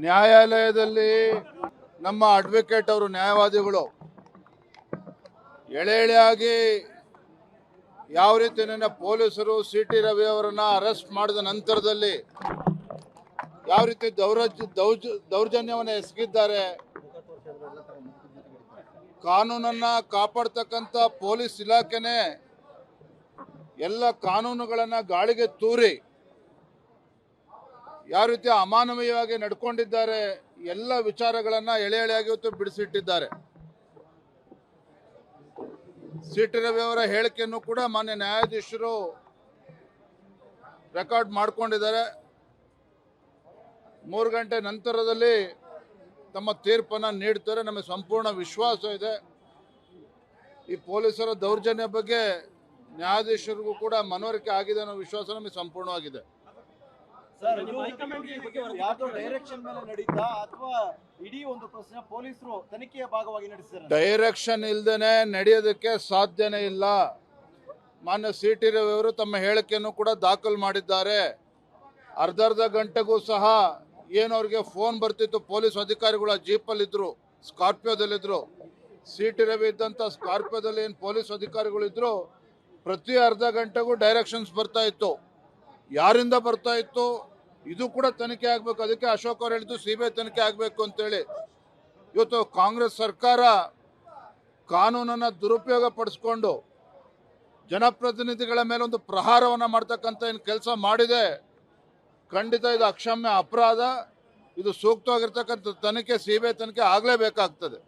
ನ್ಯಾಯಾಲಯದಲ್ಲಿ ನಮ್ಮ ಅಡ್ವೊಕೇಟ್ ಅವರು ನ್ಯಾಯವಾದಿಗಳು ಎಳೆ ಎಳೆಯಾಗಿ ಯಾವ ರೀತಿ ನನ್ನ ಪೊಲೀಸರು ಸಿ.ಟಿ. ರವಿ ಅವರನ್ನ ಅರೆಸ್ಟ್ ಮಾಡಿದ ನಂತರದಲ್ಲಿ ಯಾವ ರೀತಿ ದೌರ್ಜನ್ಯವನ್ನು ಎಸಗಿದ್ದಾರೆ, ಕಾನೂನನ್ನ ಕಾಪಾಡ್ತಕ್ಕಂಥ ಪೊಲೀಸ್ ಇಲಾಖೆನೇ ಎಲ್ಲ ಕಾನೂನುಗಳನ್ನ ಗಾಳಿಗೆ ತೂರಿ ಯಾವ ರೀತಿ ಅಮಾನವೀಯವಾಗಿ ನಡ್ಕೊಂಡಿದ್ದಾರೆ, ಎಲ್ಲ ವಿಚಾರಗಳನ್ನ ಎಳೆ ಎಳೆಯಾಗಿ ಇವತ್ತು ಬಿಡಿಸಿಟ್ಟಿದ್ದಾರೆ. ಸಿ.ಟಿ. ರವಿ ಅವರ ಹೇಳಿಕೆಯನ್ನು ಕೂಡ ಮಾನ್ಯ ನ್ಯಾಯಾಧೀಶರು ರೆಕಾರ್ಡ್ ಮಾಡಿಕೊಂಡಿದ್ದಾರೆ. 3 ಗಂಟೆ ನಂತರದಲ್ಲಿ ತಮ್ಮ ತೀರ್ಪನ್ನು ನೀಡ್ತಾರೆ. ನಮಗೆ ಸಂಪೂರ್ಣ ವಿಶ್ವಾಸ ಇದೆ. ಈ ಪೊಲೀಸರ ದೌರ್ಜನ್ಯ ಬಗ್ಗೆ ನ್ಯಾಯಾಧೀಶರಿಗೂ ಕೂಡ ಮನವರಿಕೆ ಆಗಿದೆ ಅನ್ನೋ ವಿಶ್ವಾಸ ನಮಗೆ ಸಂಪೂರ್ಣವಾಗಿದೆ. ಡೈರೆಕ್ಷನ್ ಮೇಲೆ ನಡೀತಾ ಅಥವಾ ಇಡೀ ಒಂದು ಪ್ರಶ್ನೆ ಪೊಲೀಸರು ತನಿಖೆಯ ಭಾಗವಾಗಿ ನಡೆಸಿದ್ದಾರೆ? ಡೈರೆಕ್ಷನ್ ಇಲ್ದೇನೆ ನಡೆಯೋದಕ್ಕೆ ಸಾಧ್ಯನೇ ಇಲ್ಲ. ಮಾನ್ಯ ಸಿ.ಟಿ. ರವಿ ಅವರು ತಮ್ಮ ಹೇಳಿಕೆಯನ್ನು ಕೂಡ ದಾಖಲು ಮಾಡಿದ್ದಾರೆ. ಅರ್ಧ ಗಂಟೆಗೂ ಸಹ ಏನು ಅವ್ರಿಗೆ ಫೋನ್ ಬರ್ತಿತ್ತು, ಪೊಲೀಸ್ ಅಧಿಕಾರಿಗಳ ಜೀಪಲ್ಲಿದ್ದರು, ಸ್ಕಾರ್ಪಿಯೋದಲ್ಲಿದ್ದರು. ಸಿ.ಟಿ. ರವಿ ಇದ್ದಂಥ ಸ್ಕಾರ್ಪಿಯೋದಲ್ಲಿ ಏನು ಪೊಲೀಸ್ ಅಧಿಕಾರಿಗಳಿದ್ರು, ಪ್ರತಿ ಅರ್ಧ ಗಂಟೆಗೂ ಡೈರೆಕ್ಷನ್ಸ್ ಬರ್ತಾ ಇತ್ತು. ಯಾರಿಂದ ಬರ್ತಾ ಇತ್ತು ಇದು ಕೂಡ ತನಿಖೆ ಆಗಬೇಕು. ಅದಕ್ಕೆ ಅಶೋಕ್ ಅವರು ಹೇಳಿದ್ದು CBI ತನಿಖೆ ಆಗಬೇಕು ಅಂತೇಳಿ. ಇವತ್ತು ಕಾಂಗ್ರೆಸ್ ಸರ್ಕಾರ ಕಾನೂನನ್ನು ದುರುಪಯೋಗ ಪಡಿಸ್ಕೊಂಡು ಜನಪ್ರತಿನಿಧಿಗಳ ಮೇಲೆ ಒಂದು ಪ್ರಹಾರವನ್ನು ಮಾಡ್ತಕ್ಕಂಥ ಏನು ಕೆಲಸ ಮಾಡಿದೆ, ಖಂಡಿತ ಇದು ಅಕ್ಷಮ್ಯ ಅಪರಾಧ. ಇದು ಸೂಕ್ತವಾಗಿರ್ತಕ್ಕಂಥ ತನಿಖೆ CBI ತನಿಖೆ ಆಗಲೇಬೇಕಾಗ್ತದೆ.